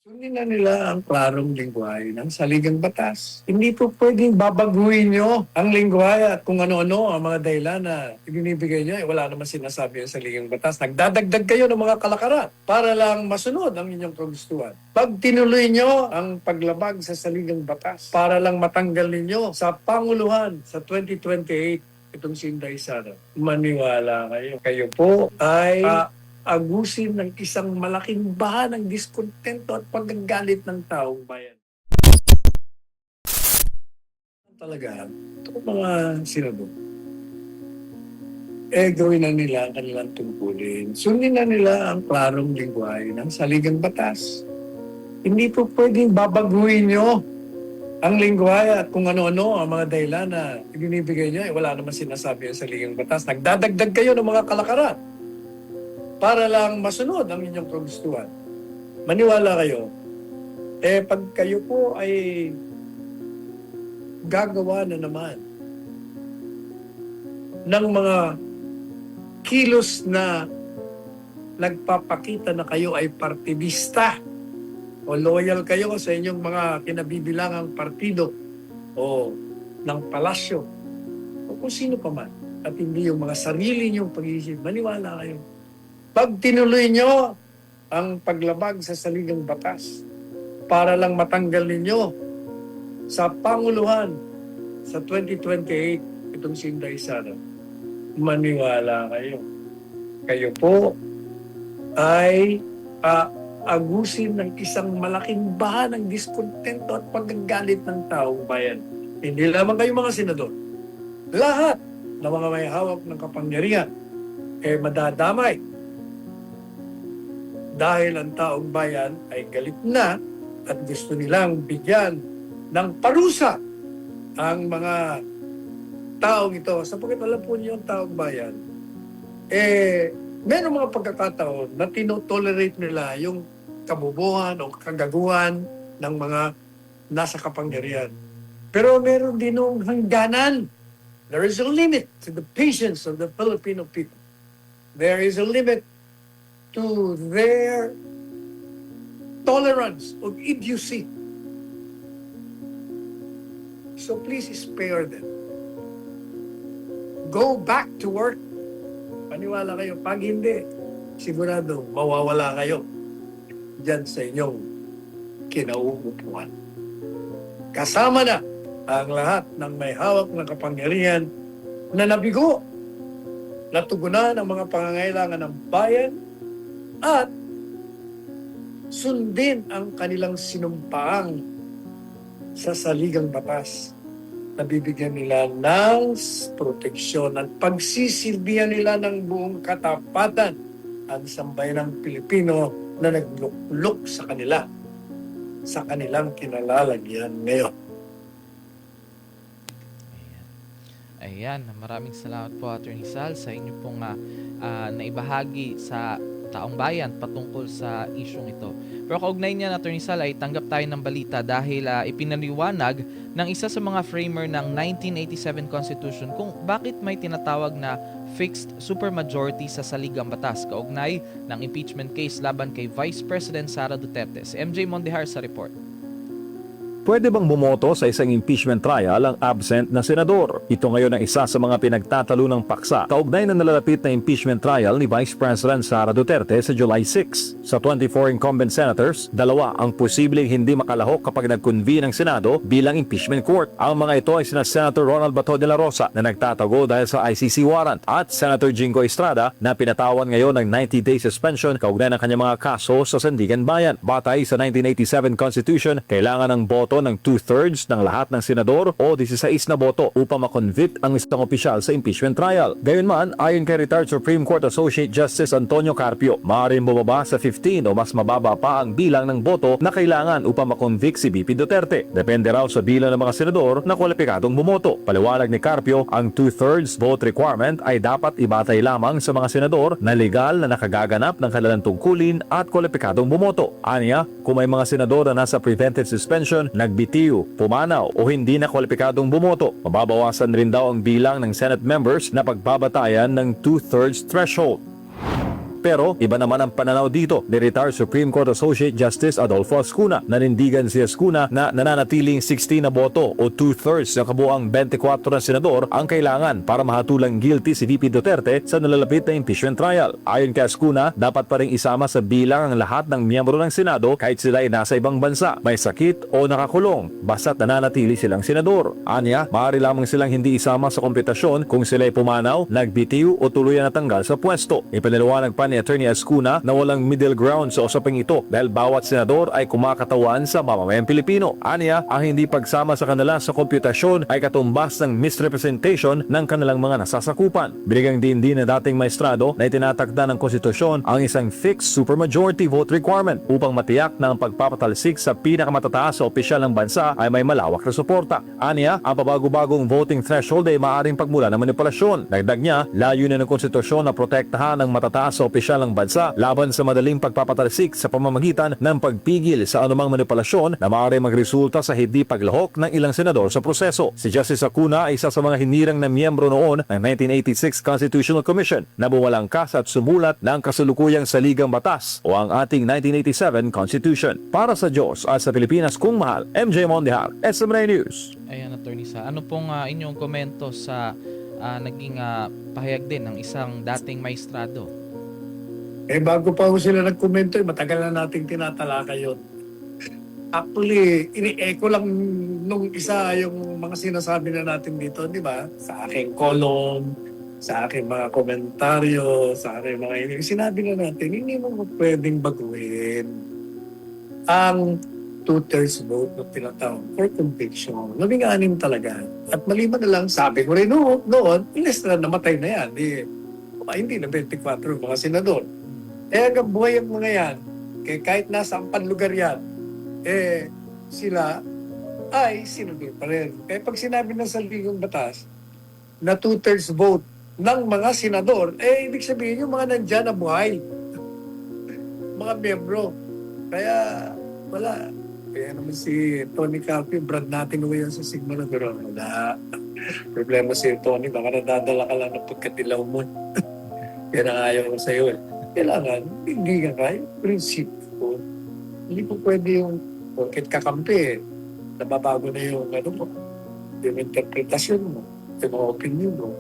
Sundin na nila ang klarong lingwahe ng saligang batas. Hindi po pwedeng babaguhin nyo ang lingwahe at kung ano-ano ang mga dahilan na ibinibigay nyo. Wala naman sinasabi ang saligang batas. Nagdadagdag kayo ng mga kalakaran para lang masunod ang inyong kagustuhan. Pag tinuloy nyo ang paglabag sa saligang batas para lang matanggal ninyo sa Panguluhan sa 2028 itong si Inday Sara, maniwala kayo. Kayo po ay agusin ng isang malaking bahan ng diskontento at pagagalit ng taong bayan. Talaga, itong mga senador, gawin na nila ang kanilang tungkulin. Sundin na nila ang klarong lingwahe ng saligang batas. Hindi po pwedeng babaguhin nyo ang lingwahe at kung ano-ano ang mga dahilan na ibinibigay nyo. Wala naman sinasabi ang saligang batas. Nagdadagdag kayo ng mga kalakaran para lang masunod ang inyong kagustuhan. Maniwala kayo, pag kayo po ay gagawa na naman ng mga kilos na nagpapakita na kayo ay partidista o loyal kayo sa inyong mga kinabibilangang partido o ng palasyo o kung sino pa man at hindi yung mga sarili niyong pag-iisip, maniwala kayo. Pag tinuloy nyo ang paglabag sa saligang batas para lang matanggal ninyo sa Panguluhan sa 2028 itong si Inday Sara, maniwala kayo. Kayo po ay agusin ng isang malaking bahan ng diskontento at pagagalit ng taong bayan. Hindi lamang kayo mga senador. Lahat ng mga may hawak ng kapangyarihan madadamay dahil ang taong bayan ay galit na at gusto nilang bigyan ng parusa ang mga taong ito. Sapagkat alam po niyo ang taong bayan, meron mga pagkakataon na tinotolerate nila yung kabubuhan o kagaguhan ng mga nasa kapangyarihan. Pero meron din ng hangganan. There is a limit to the patience of the Filipino people. There is a limit to their tolerance of idiocy. So please spare them. Go back to work. Paniwala kayo. Pag hindi, sigurado mawawala kayo dyan sa inyong kinauupuan. Kasama na ang lahat ng may hawak ng kapangyarihan na nabigo, natugunan ang mga pangangailangan ng bayan at sundin ang kanilang sinumpaang sa saligang batas na bibigyan nila ng proteksyon at pagsisilbihan nila ng buong katapatan ang sambayanang Pilipino na naglukluk sa kanila sa kanilang kinalalagyan ngayon. Ayan, maraming salamat po Attorney Sal sa inyo pong naibahagi sa taong bayan patungkol sa isyong ito. Pero kaugnay niya, Attorney Sal, ay tanggap tayo ng balita dahil ipinaliwanag ng isa sa mga framer ng 1987 Constitution kung bakit may tinatawag na fixed supermajority sa saligang batas kaugnay ng impeachment case laban kay Vice President Sara Duterte. Si MJ Mondehar sa report. Pwede bang bumoto sa isang impeachment trial ang absent na senador? Ito ngayon ang isa sa mga pinagtatalo ng paksa kaugnay na nalalapit na impeachment trial ni Vice President Sara Duterte sa July 6. Sa 24 incumbent senators, 2 ang posibleng hindi makalahok kapag nag-convene ang Senado bilang impeachment court. Ang mga ito ay sina Senator Ronald Bato de la Rosa na nagtatago dahil sa ICC warrant at Senator Jingo Estrada na pinatawan ngayon ng 90-day suspension kaugnay ng kanyang mga kaso sa Sandigan Bayan. Batay sa 1987 Constitution, kailangan ng boto ng 2/3 ng lahat ng senador o 16 na boto upang makonvict ang isang opisyal sa impeachment trial. Gayunman, ayon kay retired Supreme Court Associate Justice Antonio Carpio, maaaring bumaba sa 15 o mas mababa pa ang bilang ng boto na kailangan upang makonvict si BP Duterte. Depende raw sa bilang ng mga senador na kwalipikadong bumoto. Paliwanag ni Carpio, ang 2/3 vote requirement ay dapat ibatay lamang sa mga senador na legal na nakagaganap ng kanilang tungkulin at kwalipikadong bumoto. Aniya, kung may mga senador na nasa preventive suspension, nagbitiw, pumanaw o hindi na kwalipikadong bumoto, mababawasan rin daw ang bilang ng Senate members na pagbabatayan ng 2/3 threshold. Pero iba naman ang pananaw dito ni retired Supreme Court Associate Justice Adolfo Ascuna. Nanindigan si Ascuna na nananatiling 16 na boto o 2/3 ng kabuang 24 na senador ang kailangan para mahatulang guilty si VP Duterte sa nalalapit na impeachment trial. Ayon kay Ascuna, dapat pa rin isama sa bilang ang lahat ng miyembro ng Senado kahit sila ay nasa ibang bansa, may sakit o nakakulong, basta't nananatili silang senador. Anya, maaari lamang silang hindi isama sa kompetasyon kung sila ay pumanaw, nagbitiw o tuluyan natanggal sa pwesto. Ipinaliwanag pa ni Attorney Ascuna na walang middle ground sa usaping ito dahil bawat senador ay kumakatawan sa mamamayang Pilipino. Anya, ang hindi pagsama sa kanila sa kompetasyon ay katumbas ng misrepresentation ng kanilang mga nasasakupan. Binigyang din na dating maestrado na itinatakda ng konstitusyon ang isang fixed supermajority vote requirement upang matiyak na ang pagpapatalsik sa pinakamatataas sa opisyal ng bansa ay may malawak na suporta. Anya, ang pabago-bagong voting threshold ay maaaring pagmula ng manipulasyon. Dagdag niya, layunin ng konstitusyon na protektahan ang matataas sa opisyal ng bansa laban sa madaling pagpapatalsik sa pamamagitan ng pagpigil sa anumang manipulasyon na maaaring magresulta sa hindi paglahok ng ilang senador sa proseso. Si Justice Acuna ay isa sa mga hinirang na miyembro noon ng 1986 Constitutional Commission na bumalangkas at sumulat ng kasalukuyang saligang batas o ang ating 1987 Constitution. Para sa Diyos at sa Pilipinas kung mahal, MJ Mondihar, SMNA News. Ayan, Attorney Sal. Ano pong inyong komento sa naging pahayag din ng isang dating maestrado? Bago pa ho sila nagkomento, matagal na nating tinatalakay yun. Actually, ini-echo lang nung isa yung mga sinasabi na natin dito, di ba? Sa aking column, sa aking mga komentaryo, sa aking mga sinabi na natin, hindi mo pwedeng baguhin ang 2/3 vote na tinatawag for conviction. 16 talaga. At maliban na lang, sabi ko rin noon, ilis na namatay na yan. Hindi na 24 mga senador. Hanggang buhay ang mga yan, kahit nasa ang lugar yan, sila ay sinunod pa rin. Kaya pag sinabi ng saligang batas na 2/3 vote ng mga senador, ibig sabihin yung mga nandyan na buhay. Mga membro. Kaya wala. Kaya naman si Tony Carpio, brad natin uwi yan sa Sigma na pero wala. Problema si Tony, baka nadadala ka lang ng pagkatilaw mo. Kaya na ayaw ko sa'yo Kailangan, hindi ka kaya. Prinsipyo. Hindi po pwede yung bakit kakampi nababago na yung yung interpretasyon mo, yung mga opinion mo.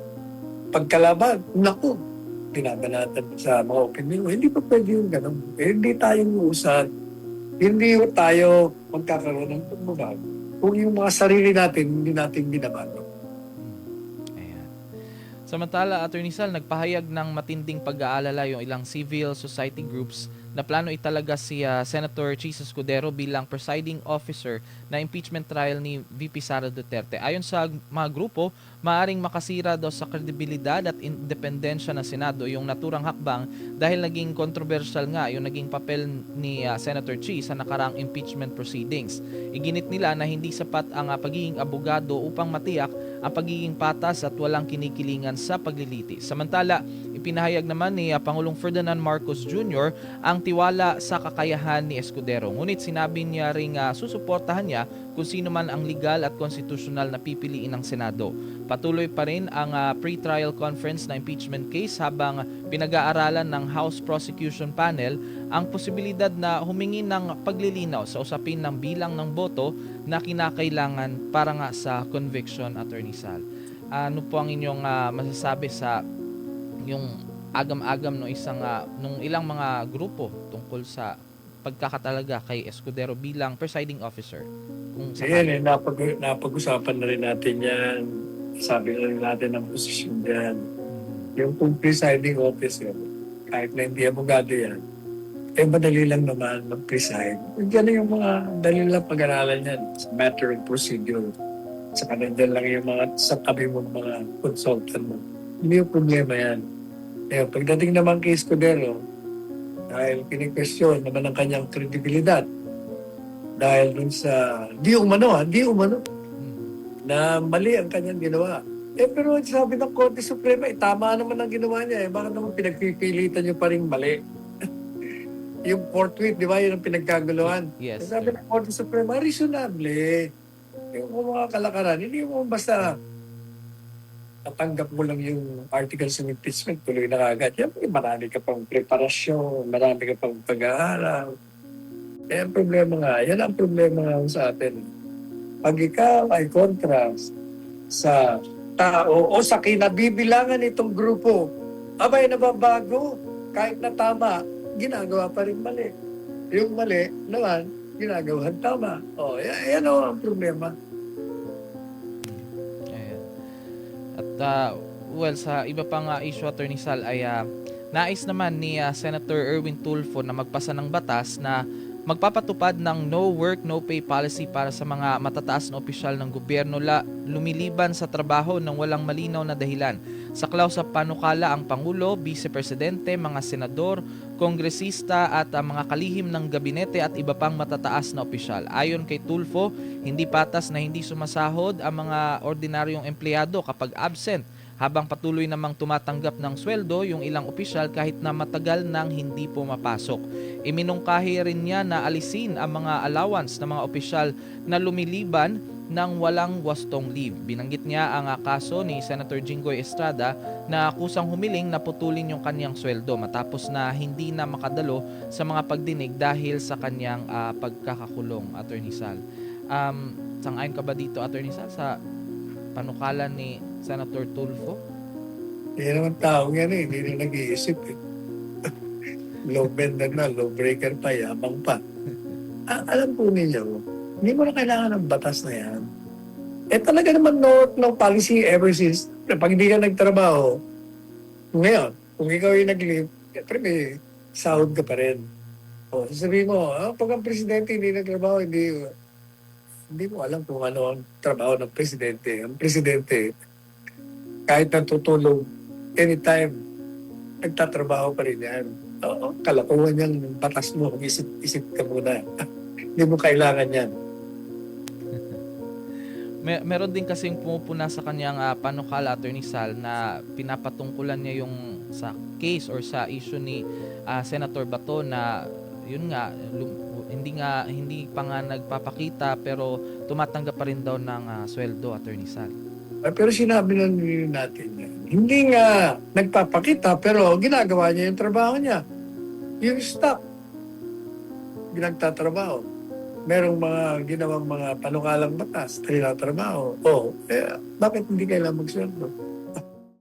Pagkalaban, naku, binabanatan mo sa mga opinion mo. Hindi pa pwede yung gano'n. Hindi tayong uusad. Hindi tayo magkakaroon ng pagbabago. Kung yung mga sarili natin, hindi natin binabago. Ayan. Samantala, Attorney Sal, nagpahayag ng matinding pag-aalala yung ilang civil society groups na plano italaga si Senator Chis Escudero bilang presiding officer na impeachment trial ni VP Sara Duterte. Ayon sa mga grupo, maaring makasira daw sa kredibilidad at independensya ng Senado yung naturang hakbang dahil naging controversial nga yung naging papel ni Senator Chis sa nakaraang impeachment proceedings. Iginit nila na hindi sapat ang pagiging abogado upang matiyak ang pagiging patas at walang kinikilingan sa paglilitis. Samantala, ipinahayag naman ni Pangulong Ferdinand Marcos Jr. ang tiwala sa kakayahan ni Escudero. Ngunit sinabi niya ring susuportahan niya kung sino man ang legal at konstitusyonal na pipiliin ng Senado. Patuloy pa rin ang pre-trial conference na impeachment case habang pinag-aaralan ng House Prosecution Panel ang posibilidad na humingi ng paglilinaw sa usapin ng bilang ng boto na kinakailangan para nga sa conviction, Attorney Sal. Ano po ang inyong masasabi sa yung agam-agam no nung ilang mga grupo tungkol sa pagkakatalaga kay Escudero bilang presiding officer? Kung Ayan, napag-usapan na rin natin yan. Sabi na rin natin ang posisyon yan. Yung kung presiding officer, kahit na hindi abogado yan, madali lang naman mag-preside. Yan yung mga dali lang pag-aralan yan. It's a matter of procedure. Sa kanila lang yung mga sa tabi mo mga consultant mo. Hindi yung problema yan. Pagdating naman kay Escudero, dahil kini-question naman ang kanyang kredibilidad, dahil dun sa di umano, na mali ang kanyang ginawa. Pero sabi ng Korte Suprema, tama naman ang ginawa niya. Bakit naman pinagpipilitan niyo pa rin mali? Yung forthwith, di ba? Yun ang pinagkaguluhan. Yes, Sabi ng Korte Suprema, reasonable. Yung mga kalakaran, hindi mo basta natanggap mo lang yung articles of impeachment, tuloy na agad. Yan, marami ka pang preparasyon, marami ka pang pag-aaral. Eh, ang problema nga, yan ang problema nga sa atin. Pag ikaw ay contrast sa tao o sa kinabibilangan nitong grupo, abay nababago, kahit na tama, ginagawa pa rin mali. Yung mali naman, ginagawa tama. O, yan ang problema. Ayan. At well, sa iba pang issue, Attorney Sal, ay nais naman ni Senator Erwin Tulfo na magpasa ng batas na magpapatupad ng no work, no pay policy para sa mga matataas na opisyal ng gobyerno lumiliban sa trabaho ng walang malinaw na dahilan. Saklaw sa panukala ang Pangulo, Vice Presidente, mga senador, kongresista at mga kalihim ng gabinete at iba pang matataas na opisyal. Ayon kay Tulfo, hindi patas na hindi sumasahod ang mga ordinaryong empleyado kapag absent, habang patuloy namang tumatanggap ng sweldo yung ilang opisyal kahit na matagal nang hindi pumapasok. Iminungkahi rin niya na alisin ang mga allowance ng mga opisyal na lumiliban ng walang wastong leave. Binanggit niya ang kaso ni Senator Jinggoy Estrada na kusang humiling na putulin yung kanyang sweldo matapos na hindi na makadalo sa mga pagdinig dahil sa kanyang pagkakakulong, Attorney Sal. Sang-ayon ka ba dito, Attorney Sal, sa panukala ni Senator Tulfo? Hindi naman taong yan hindi na nag-iisip low bender na, low breaker pa, yabang pa. Alam po ninyo, hindi mo na kailangan ng batas na yan. Eh talaga naman no policy ever since, pag hindi ka nagtrabaho, ngayon, kung ikaw yung nag-leave, syempre may sahod ka pa rin. O, sasabihin mo, pag ang presidente hindi nagtrabaho, hindi mo alam kung ano ang trabaho ng presidente. Ang presidente, kahit natutulog, anytime, nagtatrabaho pa rin yan. Oo, kalakuhan yung batas mo, isip ka muna. Hindi mo kailangan yan. Meron din kasing pumupuna sa kanyang panukala, Attorney Sal, na pinapatungkulan niya yung sa case or sa issue ni Senator Bato na yun nga, hindi pa nga nagpapakita pero tumatanggap pa rin daw ng sweldo, Attorney Sal. Pero sinabi lang natin yan. Hindi nga nagpapakita pero ginagawa niya yung trabaho niya. Yung staff, ginagtatrabaho. Merong mga ginawang mga panukalang batas, trabaho. Bakit hindi kailangan magsweldo?